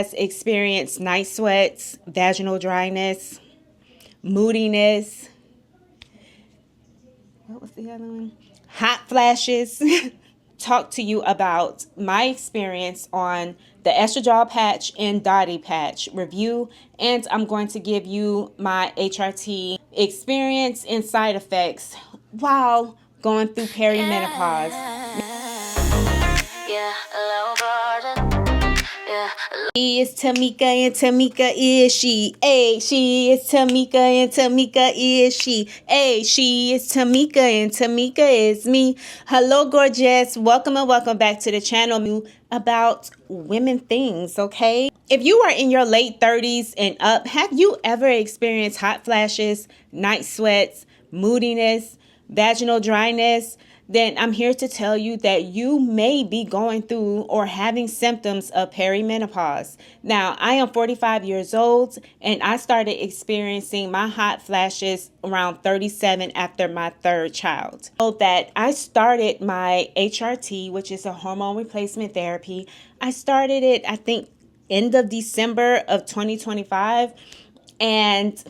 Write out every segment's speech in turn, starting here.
Has experienced night sweats, vaginal dryness, moodiness. What was the other one? Hot flashes. Talk to you about my experience on the Estrodol patch and Dotti patch review, and I'm going to give you my HRT experience and side effects while going through perimenopause. She is Tamika and Tamika is she. Hey, she is Tamika and Tamika is she. Hey, she is Tamika and Tamika is me. Hello, gorgeous. Welcome and welcome back to the channel about women things, okay? If you are in your late 30s and up, have you ever experienced hot flashes, night sweats, moodiness, vaginal dryness? Then I'm here to tell you that you may be going through or having symptoms of perimenopause. Now, I am 45 years old and I started experiencing my hot flashes around 37 after my third child. So that I started my HRT, which is a hormone replacement therapy. I started it, I think, end of December of 2025, and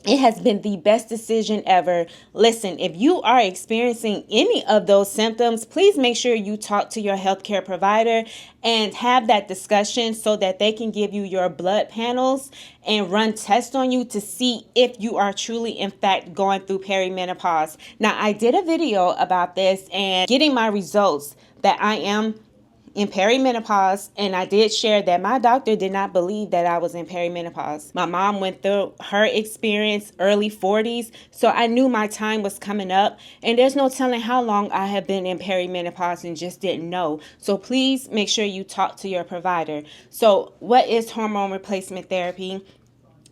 it has been the best decision ever. Listen, if you are experiencing any of those symptoms, please make sure you talk to your healthcare provider and have that discussion so that they can give you your blood panels and run tests on you to see if you are truly, in fact, going through perimenopause. Now, I did a video about this and getting my results that I am in perimenopause, and I did share that my doctor did not believe that I was in perimenopause. My mom went through her experience early 40s, so I knew my time was coming up, and there's no telling how long I have been in perimenopause and just didn't know. So please make sure you talk to your provider. So what is hormone replacement therapy?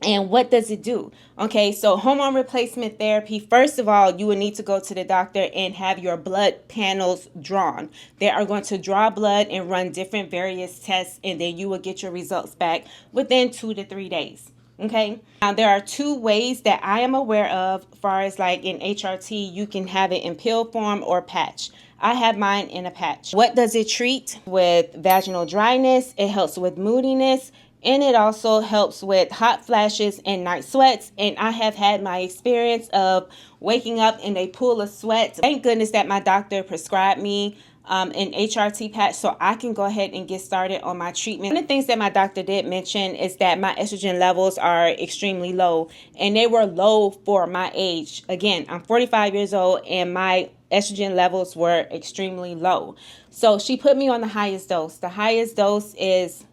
And what does it do? Okay, so hormone replacement therapy, first of all, you will need to go to the doctor and have your blood panels drawn. They are going to draw blood and run different various tests, and then you will get your results back within 2 to 3 days. Okay, now there are two ways that I am aware of as far as like in HRT, you can have it in pill form or patch. I have mine in a patch. What does it treat? With vaginal dryness, it helps with moodiness, and it also helps with hot flashes and night sweats. And I have had my experience of waking up in a pool of sweat. Thank goodness that my doctor prescribed me an HRT patch so I can go ahead and get started on my treatment. One of the things that my doctor did mention is that my estrogen levels are extremely low, and they were low for my age. Again, I'm 45 years old and my estrogen levels were extremely low. So she put me on the highest dose. The highest dose is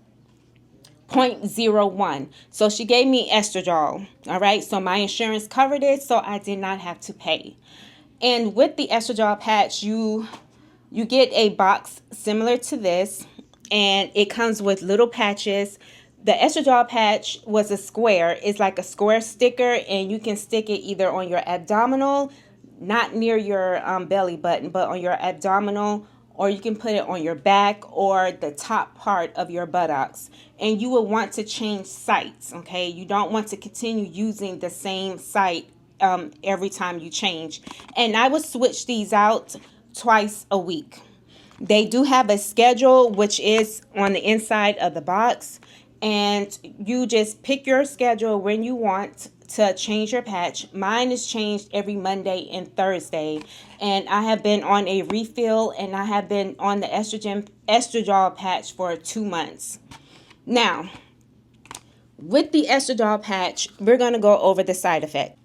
0.01. So she gave me Estrodol. All right. So my insurance covered it, so I did not have to pay. And with the Estrodol patch, you get a box similar to this, and it comes with little patches. The Estrodol patch was a square. It's like a square sticker, and you can stick it either on your abdominal, not near your belly button, but on your abdominal, or you can put it on your back or the top part of your buttocks. And you will want to change sites, okay? You don't want to continue using the same site every time you change. And I would switch these out twice a week. They do have a schedule, which is on the inside of the box. And you just pick your schedule when you want to change your patch. Mine is changed every Monday and Thursday, and I have been on a refill, and I have been on the Estrodol patch for 2 months. Now, with the Estrodol patch, we're going to go over the side effects.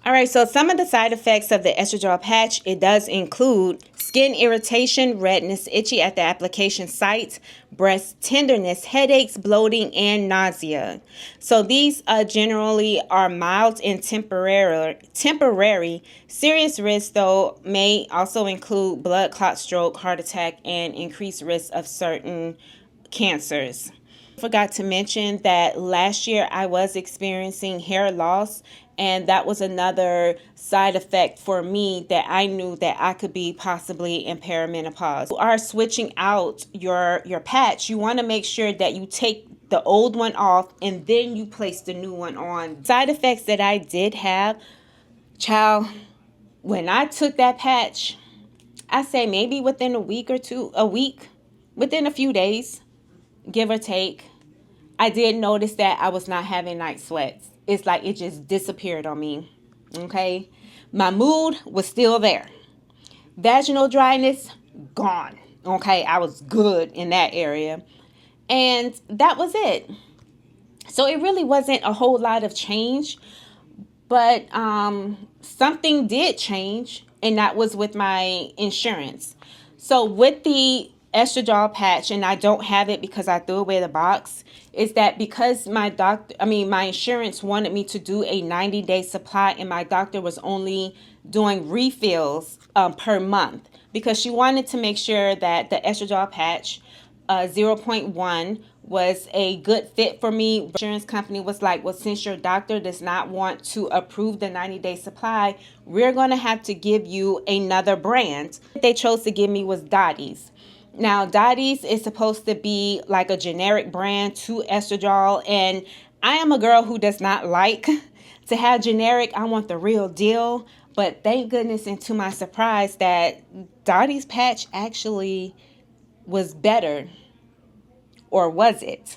All right, so some of the side effects of the Estrodol patch, it does include skin irritation, redness, itchy at the application site, breast tenderness, headaches, bloating, and nausea. So these generally are mild and temporary. Serious risks, though, may also include blood clot, stroke, heart attack, and increased risk of certain cancers. Forgot to mention that last year I was experiencing hair loss, and that was another side effect for me that I knew that I could be possibly in perimenopause. You are switching out your patch. You want to make sure that you take the old one off and then you place the new one on. Side effects that I did have, child, when I took that patch, I say maybe within a week or two, within a few days, give or take, I did notice that I was not having night sweats. It's like it just disappeared on me. Okay. My mood was still there. Vaginal dryness, gone. Okay. I was good in that area. And that was it. So it really wasn't a whole lot of change. But something did change, and that was with my insurance. So with the Estrodol patch, and I don't have it because I threw away the box, is that because my insurance wanted me to do a 90-day supply, and my doctor was only doing refills per month because she wanted to make sure that the Estrodol patch 0.1 was a good fit for me. The insurance company was like, well, since your doctor does not want to approve the 90-day supply, we're going to have to give you another brand. What they chose to give me was Dotti's. Now, Dotti's is supposed to be like a generic brand to Estrodol, and I am a girl who does not like to have generic. I want the real deal. But thank goodness, and to my surprise, that Dotti's patch actually was better. Or was it?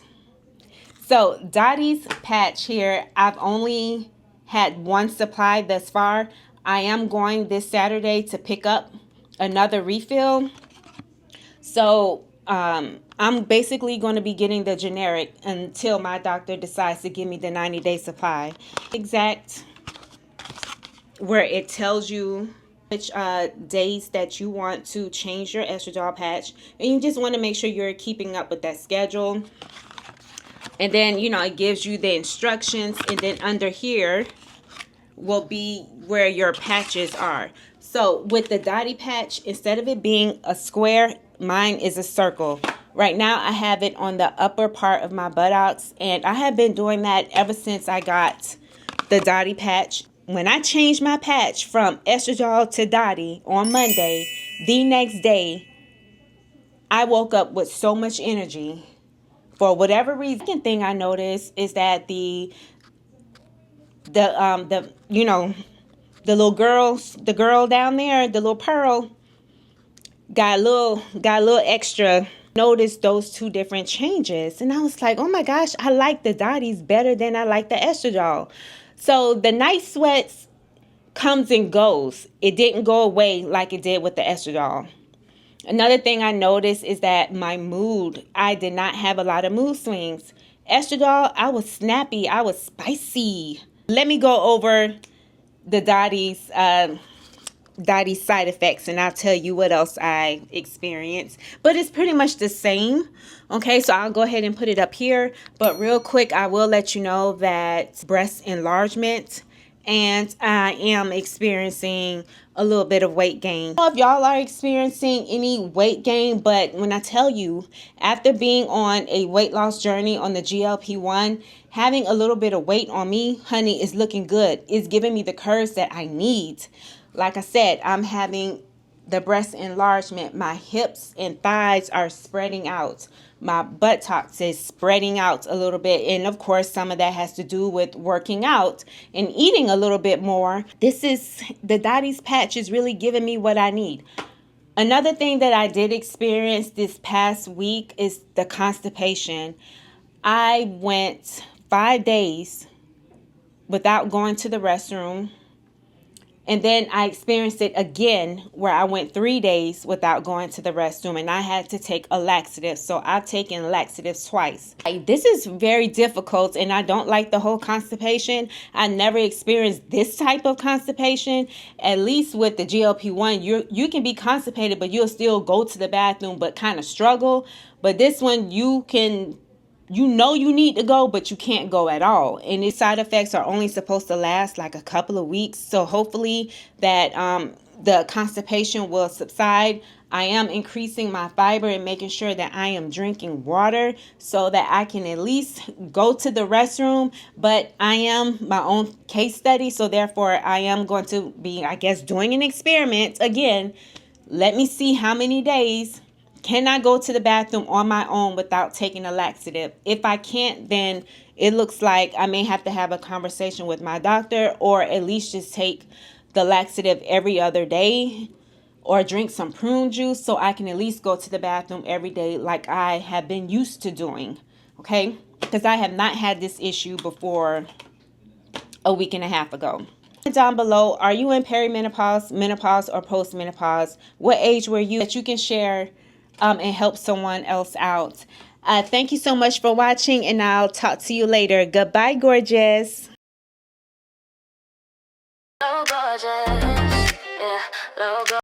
So Dottie's patch here, I've only had one supply thus far. I am going this Saturday to pick up another refill. So I'm basically going to be getting the generic until my doctor decides to give me the 90-day supply. Exact where it tells you which days that you want to change your Estrodol patch, and you just want to make sure you're keeping up with that schedule. And then, you know, it gives you the instructions, and then under here will be where your patches are. So with the Dotti patch, instead of it being a square, mine is a circle. Right now I have it on the upper part of my buttocks, and I have been doing that ever since I got the Dotti patch. When I changed my patch from Estrodol to Dotti on Monday, the next day, I woke up with so much energy. For whatever reason, the second thing I noticed is that the little girl down there, the little Pearl, got a little extra. Noticed those two different changes, and I was like, oh my gosh, I like the Dotti's better than I like the Estrodol. So the night sweats comes and goes. It didn't go away like it did with the Estrodol. Another thing I noticed is that my mood, I did not have a lot of mood swings. Estrodol, I was snappy, I was spicy. Let me go over the Dottie's side effects, and I'll tell you what else I experienced. But it's pretty much the same. Okay, so I'll go ahead and put it up here. But real quick, I will let you know that breast enlargement, and I am experiencing a little bit of weight gain. I don't know if y'all are experiencing any weight gain, but when I tell you, after being on a weight loss journey on the GLP-1, having a little bit of weight on me, honey, is looking good. It's giving me the curves that I need. Like I said, I'm having the breast enlargement. My hips and thighs are spreading out. My buttocks is spreading out a little bit. And of course, some of that has to do with working out and eating a little bit more. The Dottie's patch is really giving me what I need. Another thing that I did experience this past week is the constipation. I went 5 days without going to the restroom. And then I experienced it again where I went 3 days without going to the restroom, and I had to take a laxative. So I've taken laxatives twice. This is very difficult, and I don't like the whole constipation. I never experienced this type of constipation. At least with the GLP-1, you can be constipated, but you'll still go to the bathroom, but kind of struggle. But this one, you need to go, but you can't go at all. And these side effects are only supposed to last like a couple of weeks. So hopefully that the constipation will subside. I am increasing my fiber and making sure that I am drinking water so that I can at least go to the restroom. But I am my own case study. So therefore, I am going to be, I guess, doing an experiment. Again, let me see how many days can I go to the bathroom on my own without taking a laxative. If I can't, then it looks like I may have to have a conversation with my doctor, or at least just take the laxative every other day, or drink some prune juice so I can at least go to the bathroom every day like I have been used to doing. Okay? because I have not had this issue before a week and a half ago. Down below, are you in perimenopause, menopause, or postmenopause? What age were you that you can share and help someone else out? Thank you so much for watching, and I'll talk to you later. Goodbye, gorgeous.